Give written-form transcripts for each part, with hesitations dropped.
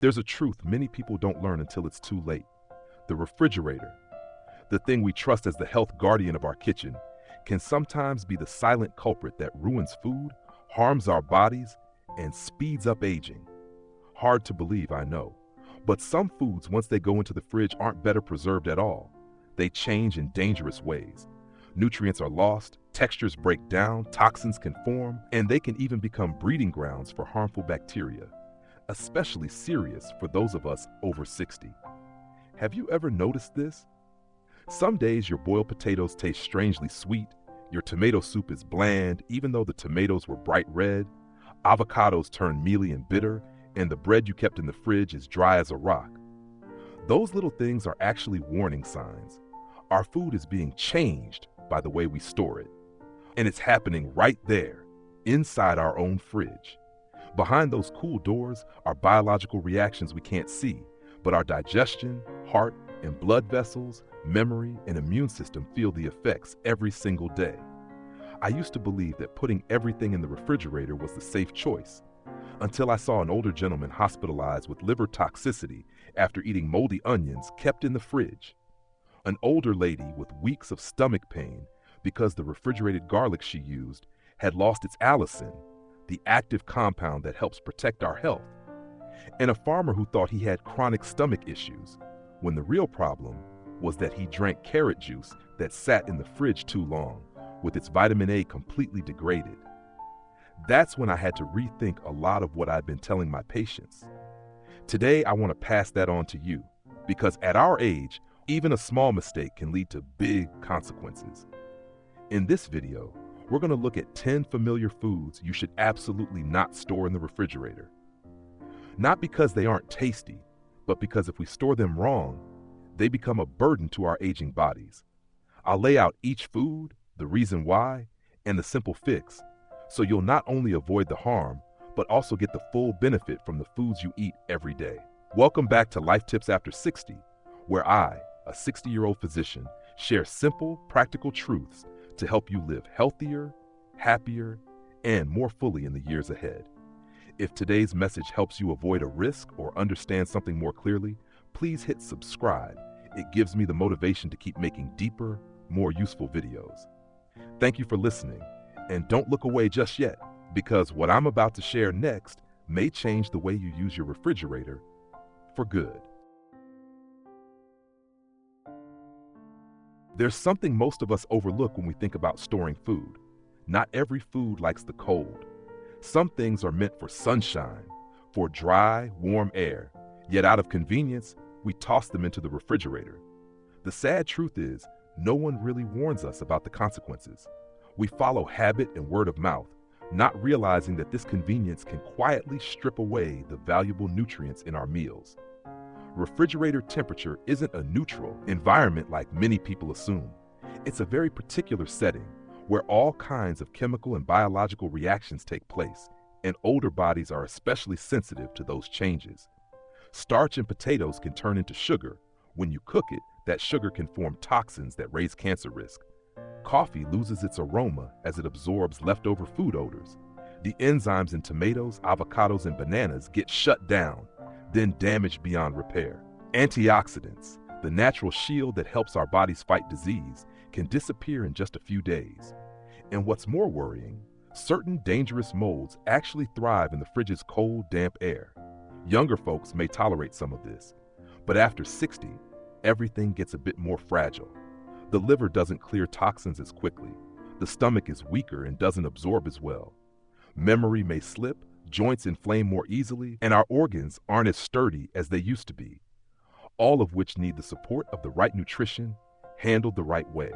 There's a truth many people don't learn until it's too late. The refrigerator, the thing we trust as the health guardian of our kitchen, can sometimes be the silent culprit that ruins food, harms our bodies, and speeds up aging. Hard to believe, I know. But some foods, once they go into the fridge, aren't better preserved at all. They change in dangerous ways. Nutrients are lost, textures break down, toxins can form, and they can even become breeding grounds for harmful bacteria. Especially serious for those of us over 60. Have you ever noticed this? Some days your boiled potatoes taste strangely sweet, your tomato soup is bland even though the tomatoes were bright red, avocados turn mealy and bitter, and the bread you kept in the fridge is dry as a rock. Those little things are actually warning signs. Our food is being changed by the way we store it. And it's happening right there, inside our own fridge. Behind those cool doors are biological reactions we can't see, but our digestion, heart, and blood vessels, memory, and immune system feel the effects every single day. I used to believe that putting everything in the refrigerator was the safe choice, until I saw an older gentleman hospitalized with liver toxicity after eating moldy onions kept in the fridge. An older lady with weeks of stomach pain because the refrigerated garlic she used had lost its allicin, the active compound that helps protect our health. And a farmer who thought he had chronic stomach issues, when the real problem was that he drank carrot juice that sat in the fridge too long, with its vitamin A completely degraded. That's when I had to rethink a lot of what I'd been telling my patients. Today, I want to pass that on to you, because at our age, even a small mistake can lead to big consequences. In this video, we're going to look at 10 familiar foods you should absolutely not store in the refrigerator. Not because they aren't tasty, but because if we store them wrong, they become a burden to our aging bodies. I'll lay out each food, the reason why, and the simple fix, so you'll not only avoid the harm, but also get the full benefit from the foods you eat every day. Welcome back to Life Tips After 60, where I, a 60-year-old physician, share simple, practical truths to help you live healthier, happier, and more fully in the years ahead. If today's message helps you avoid a risk or understand something more clearly, please hit subscribe. It gives me the motivation to keep making deeper, more useful videos. Thank you for listening, and don't look away just yet, because what I'm about to share next may change the way you use your refrigerator for good. There's something most of us overlook when we think about storing food. Not every food likes the cold. Some things are meant for sunshine, for dry, warm air, yet out of convenience, we toss them into the refrigerator. The sad truth is, no one really warns us about the consequences. We follow habit and word of mouth, not realizing that this convenience can quietly strip away the valuable nutrients in our meals. Refrigerator temperature isn't a neutral environment like many people assume. It's a very particular setting where all kinds of chemical and biological reactions take place, and older bodies are especially sensitive to those changes. Starch in potatoes can turn into sugar. When you cook it, that sugar can form toxins that raise cancer risk. Coffee loses its aroma as it absorbs leftover food odors. The enzymes in tomatoes, avocados, and bananas get shut down, then damaged beyond repair. Antioxidants, the natural shield that helps our bodies fight disease, can disappear in just a few days. And what's more worrying, certain dangerous molds actually thrive in the fridge's cold, damp air. Younger folks may tolerate some of this, but after 60, everything gets a bit more fragile. The liver doesn't clear toxins as quickly. The stomach is weaker and doesn't absorb as well. Memory may slip, joints inflame more easily, and our organs aren't as sturdy as they used to be. All of which need the support of the right nutrition, handled the right way.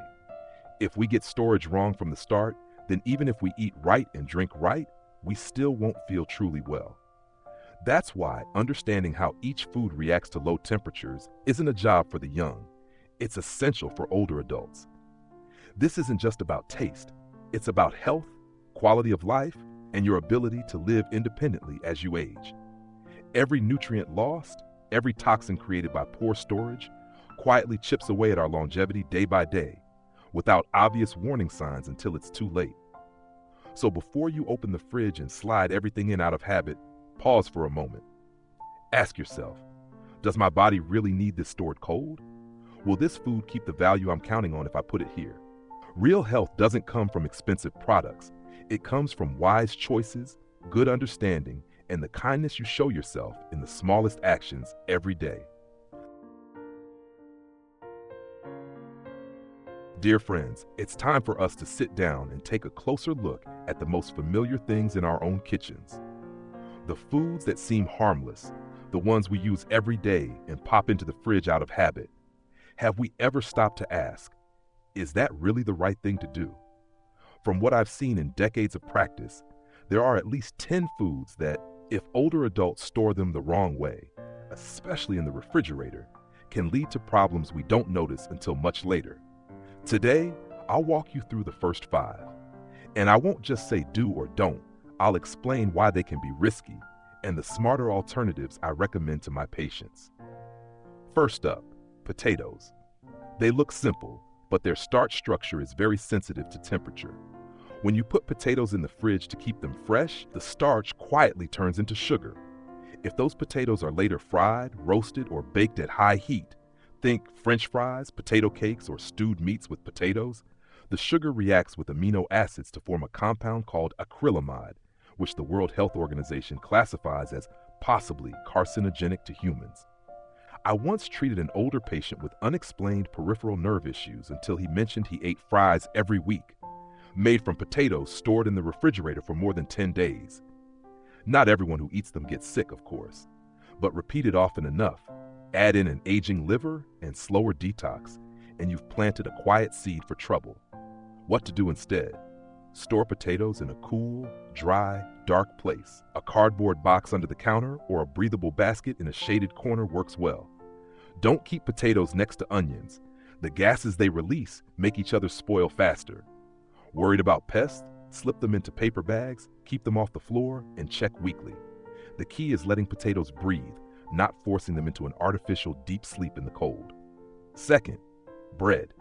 If we get storage wrong from the start, then even if we eat right and drink right, we still won't feel truly well. That's why understanding how each food reacts to low temperatures isn't a job for the young. It's essential for older adults. This isn't just about taste. It's about health, quality of life, and your ability to live independently as you age. Every nutrient lost, every toxin created by poor storage, quietly chips away at our longevity day by day, without obvious warning signs until it's too late. So before you open the fridge and slide everything in out of habit, pause for a moment. Ask yourself, does my body really need this stored cold? Will this food keep the value I'm counting on if I put it here? Real health doesn't come from expensive products. It comes from wise choices, good understanding, and the kindness you show yourself in the smallest actions every day. Dear friends, it's time for us to sit down and take a closer look at the most familiar things in our own kitchens. The foods that seem harmless, the ones we use every day and pop into the fridge out of habit. Have we ever stopped to ask, is that really the right thing to do? From what I've seen in decades of practice, there are at least 10 foods that, if older adults store them the wrong way, especially in the refrigerator, can lead to problems we don't notice until much later. Today, I'll walk you through the first 5. And I won't just say do or don't, I'll explain why they can be risky and the smarter alternatives I recommend to my patients. First up, potatoes. They look simple, but their starch structure is very sensitive to temperature. When you put potatoes in the fridge to keep them fresh, the starch quietly turns into sugar. If those potatoes are later fried, roasted, or baked at high heat, think French fries, potato cakes, or stewed meats with potatoes, the sugar reacts with amino acids to form a compound called acrylamide, which the World Health Organization classifies as possibly carcinogenic to humans. I once treated an older patient with unexplained peripheral nerve issues until he mentioned he ate fries every week, made from potatoes stored in the refrigerator for more than 10 days. Not everyone who eats them gets sick, of course, but repeated often enough, add in an aging liver and slower detox, and you've planted a quiet seed for trouble. What to do instead? Store potatoes in a cool, dry, dark place. A cardboard box under the counter or a breathable basket in a shaded corner works well. Don't keep potatoes next to onions. The gases they release make each other spoil faster. Worried about pests? Slip them into paper bags, keep them off the floor, and check weekly. The key is letting potatoes breathe, not forcing them into an artificial deep sleep in the cold. Second, bread.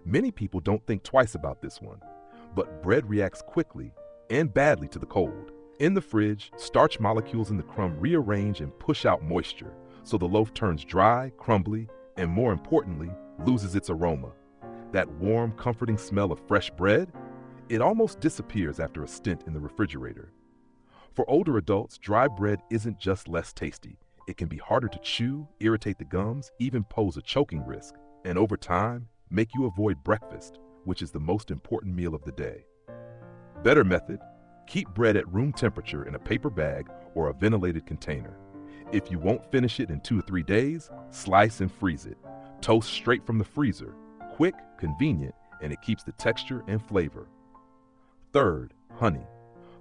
Many people don't think twice about this one, but bread reacts quickly and badly to the cold. In the fridge, starch molecules in the crumb rearrange and push out moisture, so the loaf turns dry, crumbly, and more importantly, loses its aroma. That warm, comforting smell of fresh bread, it almost disappears after a stint in the refrigerator. For older adults, dry bread isn't just less tasty. It can be harder to chew, irritate the gums, even pose a choking risk, and over time, make you avoid breakfast, which is the most important meal of the day. Better method, keep bread at room temperature in a paper bag or a ventilated container. If you won't finish it in 2 or 3 days, slice and freeze it. Toast straight from the freezer. Quick, convenient, and it keeps the texture and flavor. Third, honey.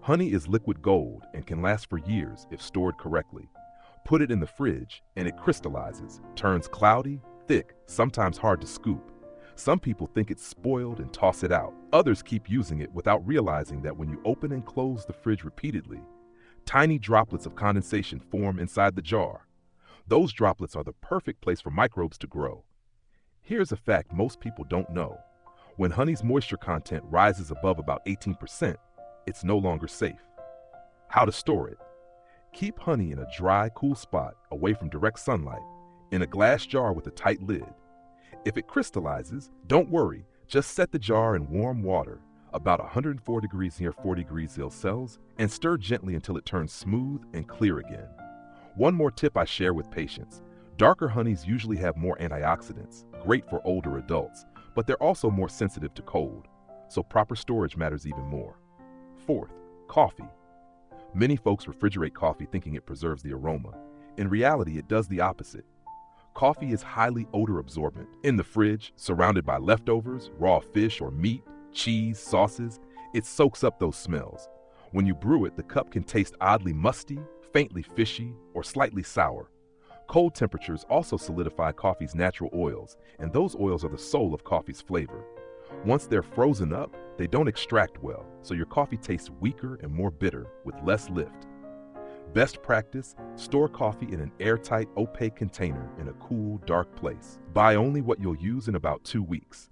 Honey is liquid gold and can last for years if stored correctly. Put it in the fridge and it crystallizes, turns cloudy, thick, sometimes hard to scoop. Some people think it's spoiled and toss it out. Others keep using it without realizing that when you open and close the fridge repeatedly, tiny droplets of condensation form inside the jar. Those droplets are the perfect place for microbes to grow. Here's a fact most people don't know. When honey's moisture content rises above about 18%, it's no longer safe. How to store it? Keep honey in a dry, cool spot away from direct sunlight, in a glass jar with a tight lid. If it crystallizes, don't worry, just set the jar in warm water, about 104 degrees near 40 degrees Celsius, and stir gently until it turns smooth and clear again. One more tip I share with patients. Darker honeys usually have more antioxidants, great for older adults, but they're also more sensitive to cold, so proper storage matters even more. Fourth, coffee. Many folks refrigerate coffee thinking it preserves the aroma. In reality, it does the opposite. Coffee is highly odor absorbent. In the fridge, surrounded by leftovers, raw fish or meat, cheese, sauces, it soaks up those smells. When you brew it, the cup can taste oddly musty, faintly fishy, or slightly sour. Cold temperatures also solidify coffee's natural oils, and those oils are the soul of coffee's flavor. Once they're frozen up, they don't extract well, so your coffee tastes weaker and more bitter with less lift. Best practice, store coffee in an airtight, opaque container in a cool, dark place. Buy only what you'll use in about 2 weeks.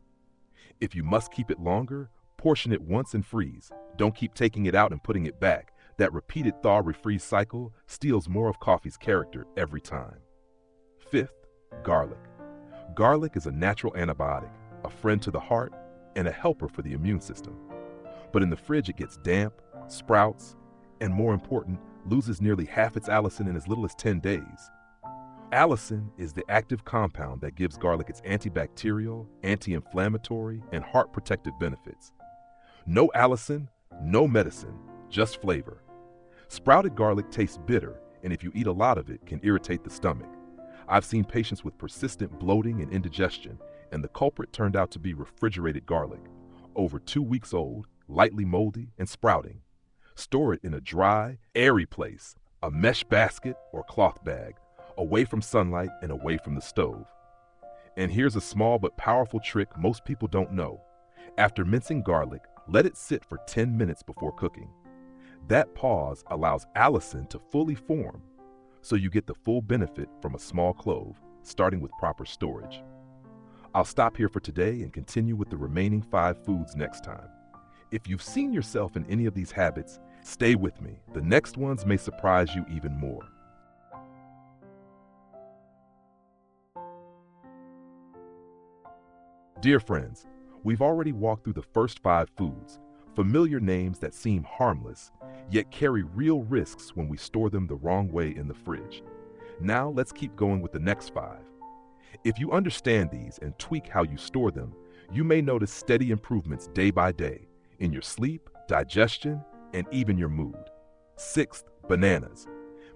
If you must keep it longer, portion it once and freeze. Don't keep taking it out and putting it back. That repeated thaw-refreeze cycle steals more of coffee's character every time. Fifth, garlic. Garlic is a natural antibiotic, a friend to the heart, and a helper for the immune system. But in the fridge, it gets damp, sprouts, and more important, loses nearly half its allicin in as little as 10 days. Allicin is the active compound that gives garlic its antibacterial, anti-inflammatory, and heart protective benefits. No allicin, no medicine, just flavor. Sprouted garlic tastes bitter, and if you eat a lot of it, can irritate the stomach. I've seen patients with persistent bloating and indigestion, and the culprit turned out to be refrigerated garlic, over 2 weeks old, lightly moldy, and sprouting. Store it in a dry, airy place, a mesh basket or cloth bag, away from sunlight and away from the stove. And here's a small but powerful trick most people don't know. After mincing garlic, let it sit for 10 minutes before cooking. That pause allows allicin to fully form, so you get the full benefit from a small clove, starting with proper storage. I'll stop here for today and continue with the remaining 5 foods next time. If you've seen yourself in any of these habits, stay with me. The next ones may surprise you even more. Dear friends, we've already walked through the first 5 foods, familiar names that seem harmless, yet carry real risks when we store them the wrong way in the fridge. Now let's keep going with the next 5. If you understand these and tweak how you store them, you may notice steady improvements day by day in your sleep, digestion, and even your mood. 6th, bananas.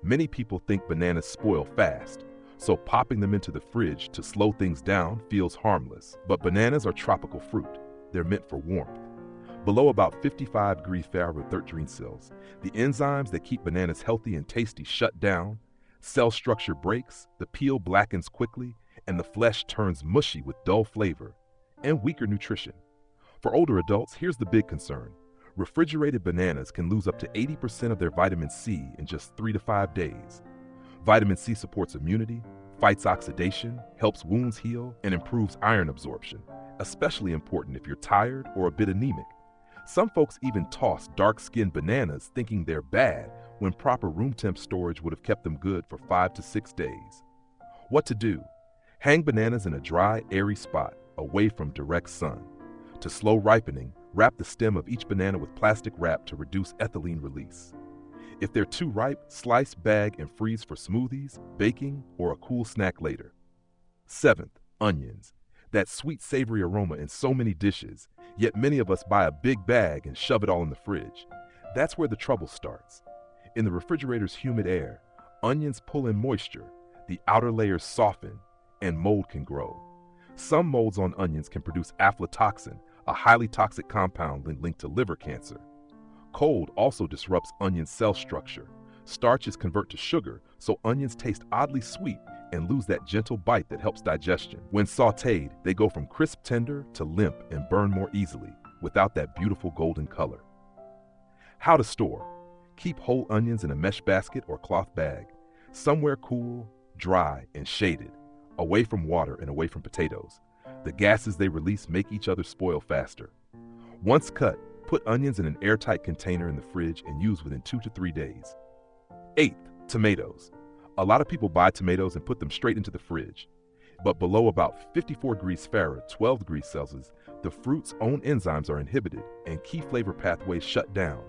Many people think bananas spoil fast, so popping them into the fridge to slow things down feels harmless. But bananas are tropical fruit. They're meant for warmth. Below about 55 degrees Fahrenheit 13 Celsius, the enzymes that keep bananas healthy and tasty shut down, cell structure breaks, the peel blackens quickly, and the flesh turns mushy with dull flavor and weaker nutrition. For older adults, here's the big concern. Refrigerated bananas can lose up to 80% of their vitamin C in just 3 to 5 days. Vitamin C supports immunity, fights oxidation, helps wounds heal, and improves iron absorption, especially important if you're tired or a bit anemic. Some folks even toss dark-skinned bananas thinking they're bad when proper room temp storage would have kept them good for 5 to 6 days. What to do? Hang bananas in a dry, airy spot away from direct sun. To slow ripening, wrap the stem of each banana with plastic wrap to reduce ethylene release. If they're too ripe, slice, bag, and freeze for smoothies, baking, or a cool snack later. 7th, onions. That sweet, savory aroma in so many dishes, yet many of us buy a big bag and shove it all in the fridge. That's where the trouble starts. In the refrigerator's humid air, onions pull in moisture, the outer layers soften, and mold can grow. Some molds on onions can produce aflatoxin, a highly toxic compound linked to liver cancer. Cold also disrupts onion cell structure. Starches convert to sugar, so onions taste oddly sweet and lose that gentle bite that helps digestion. When sautéed, they go from crisp tender to limp and burn more easily, without that beautiful golden color. How to store. Keep whole onions in a mesh basket or cloth bag, somewhere cool, dry, and shaded, away from water and away from potatoes. The gases they release make each other spoil faster. Once cut, put onions in an airtight container in the fridge and use within 2 to 3 days. 8th, tomatoes. A lot of people buy tomatoes and put them straight into the fridge. But below about 54 degrees Fahrenheit, 12 degrees Celsius, the fruit's own enzymes are inhibited and key flavor pathways shut down.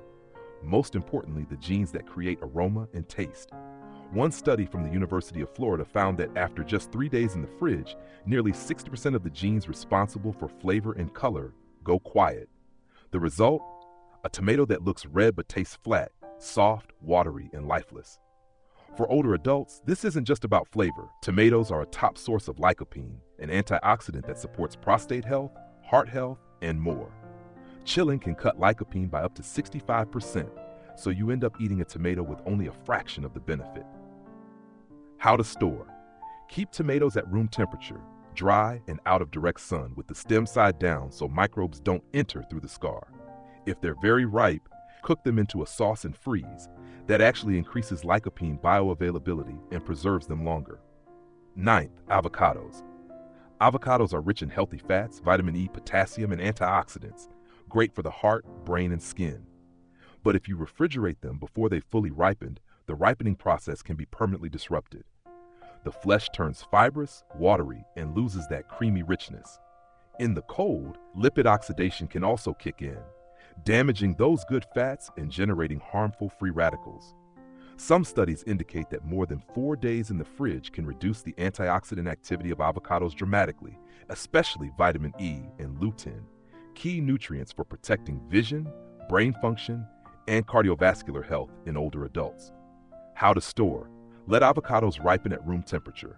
Most importantly, the genes that create aroma and taste. One study from the University of Florida found that after just 3 days in the fridge, nearly 60% of the genes responsible for flavor and color go quiet. The result? A tomato that looks red but tastes flat, soft, watery, and lifeless. For older adults, this isn't just about flavor. Tomatoes are a top source of lycopene, an antioxidant that supports prostate health, heart health, and more. Chilling can cut lycopene by up to 65%, so you end up eating a tomato with only a fraction of the benefit. How to store. Keep tomatoes at room temperature, dry and out of direct sun with the stem side down so microbes don't enter through the scar. If they're very ripe, cook them into a sauce and freeze. That actually increases lycopene bioavailability and preserves them longer. 9th, avocados. Avocados are rich in healthy fats, vitamin E, potassium, and antioxidants, great for the heart, brain, and skin. But if you refrigerate them before they fully ripened, the ripening process can be permanently disrupted. The flesh turns fibrous, watery, and loses that creamy richness. In the cold, lipid oxidation can also kick in, damaging those good fats and generating harmful free radicals. Some studies indicate that more than 4 days in the fridge can reduce the antioxidant activity of avocados dramatically, especially vitamin E and lutein, key nutrients for protecting vision, brain function, and cardiovascular health in older adults. How to store. Let avocados ripen at room temperature.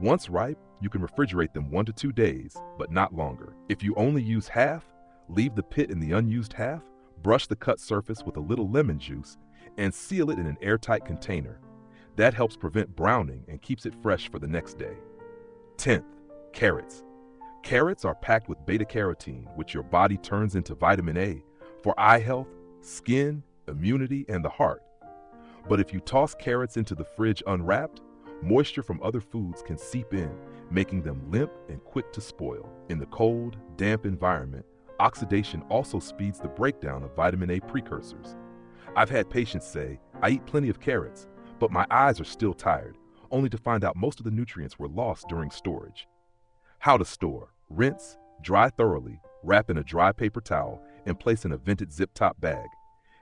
Once ripe, you can refrigerate them 1 to 2 days, but not longer. If you only use half, leave the pit in the unused half, brush the cut surface with a little lemon juice, and seal it in an airtight container. That helps prevent browning and keeps it fresh for the next day. 10th, carrots. Carrots are packed with beta-carotene, which your body turns into vitamin A for eye health, skin, immunity, and the heart. But if you toss carrots into the fridge unwrapped, moisture from other foods can seep in, making them limp and quick to spoil. In the cold, damp environment, oxidation also speeds the breakdown of vitamin A precursors. I've had patients say, I eat plenty of carrots, but my eyes are still tired, only to find out most of the nutrients were lost during storage. How to store. Rinse, dry thoroughly, wrap in a dry paper towel, and place in a vented zip-top bag.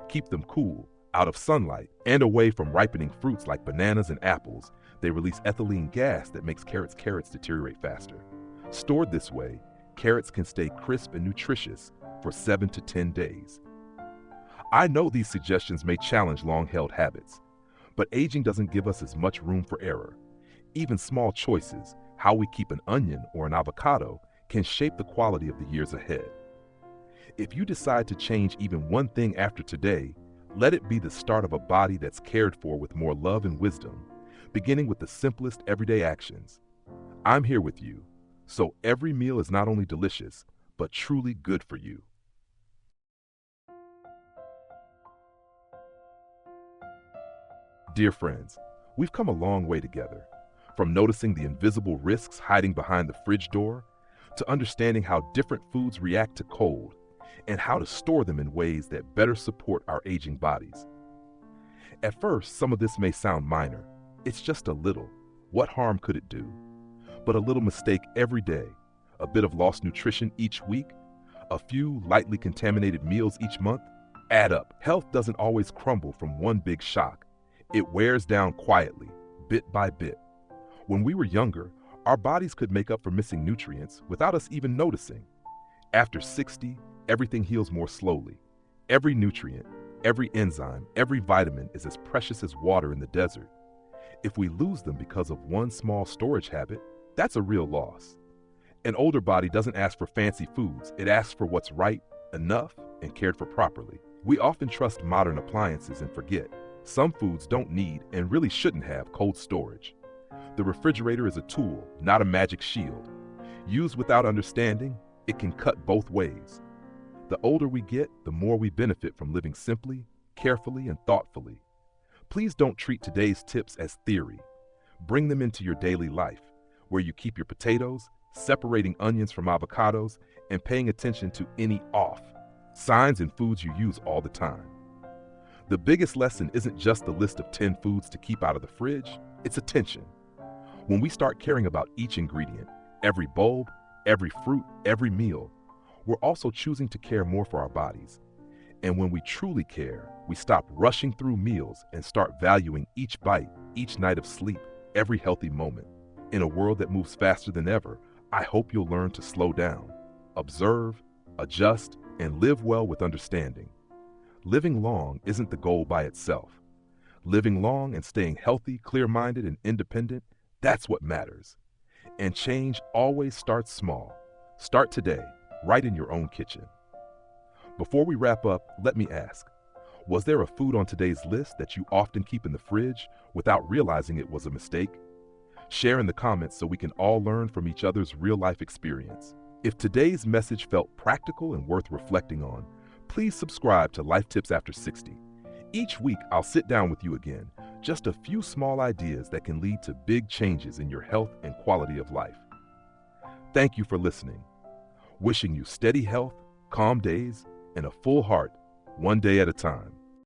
Keep them cool, out of sunlight, and away from ripening fruits like bananas and apples. They release ethylene gas that makes carrots deteriorate faster. Stored this way, carrots can stay crisp and nutritious for 7 to 10 days. I know these suggestions may challenge long-held habits, but aging doesn't give us as much room for error. Even small choices, how we keep an onion or an avocado, can shape the quality of the years ahead. If you decide to change even one thing after today, let it be the start of a body that's cared for with more love and wisdom, beginning with the simplest everyday actions. I'm here with you, so every meal is not only delicious, but truly good for you. Dear friends, we've come a long way together, from noticing the invisible risks hiding behind the fridge door, to understanding how different foods react to cold, and how to store them in ways that better support our aging bodies. At first, some of this may sound minor. It's just a little. What harm could it do? But a little mistake every day, a bit of lost nutrition each week, a few lightly contaminated meals each month, add up. Health doesn't always crumble from one big shock. It wears down quietly, bit by bit. When we were younger, our bodies could make up for missing nutrients without us even noticing. After 60, everything heals more slowly. Every nutrient, every enzyme, every vitamin is as precious as water in the desert. If we lose them because of one small storage habit, that's a real loss. An older body doesn't ask for fancy foods, it asks for what's right, enough, and cared for properly. We often trust modern appliances and forget some foods don't need and really shouldn't have cold storage. The refrigerator is a tool, not a magic shield. Used without understanding, it can cut both ways. The older we get, the more we benefit from living simply, carefully, and thoughtfully. Please don't treat today's tips as theory. Bring them into your daily life, where you keep your potatoes, separating onions from avocados, and paying attention to any off signs in foods you use all the time. The biggest lesson isn't just the list of 10 foods to keep out of the fridge, it's attention. When we start caring about each ingredient, every bulb, every fruit, every meal, we're also choosing to care more for our bodies. And when we truly care, we stop rushing through meals and start valuing each bite, each night of sleep, every healthy moment. In a world that moves faster than ever, I hope you'll learn to slow down, observe, adjust, and live well with understanding. Living long isn't the goal by itself. Living long and staying healthy, clear-minded, and independent, that's what matters. And change always starts small. Start today, right in your own kitchen. Before we wrap up, let me ask, was there a food on today's list that you often keep in the fridge without realizing it was a mistake? Share in the comments so we can all learn from each other's real-life experience. If today's message felt practical and worth reflecting on, please subscribe to Life Tips After 60. Each week, I'll sit down with you again, just a few small ideas that can lead to big changes in your health and quality of life. Thank you for listening. Wishing you steady health, calm days, and a full heart, one day at a time.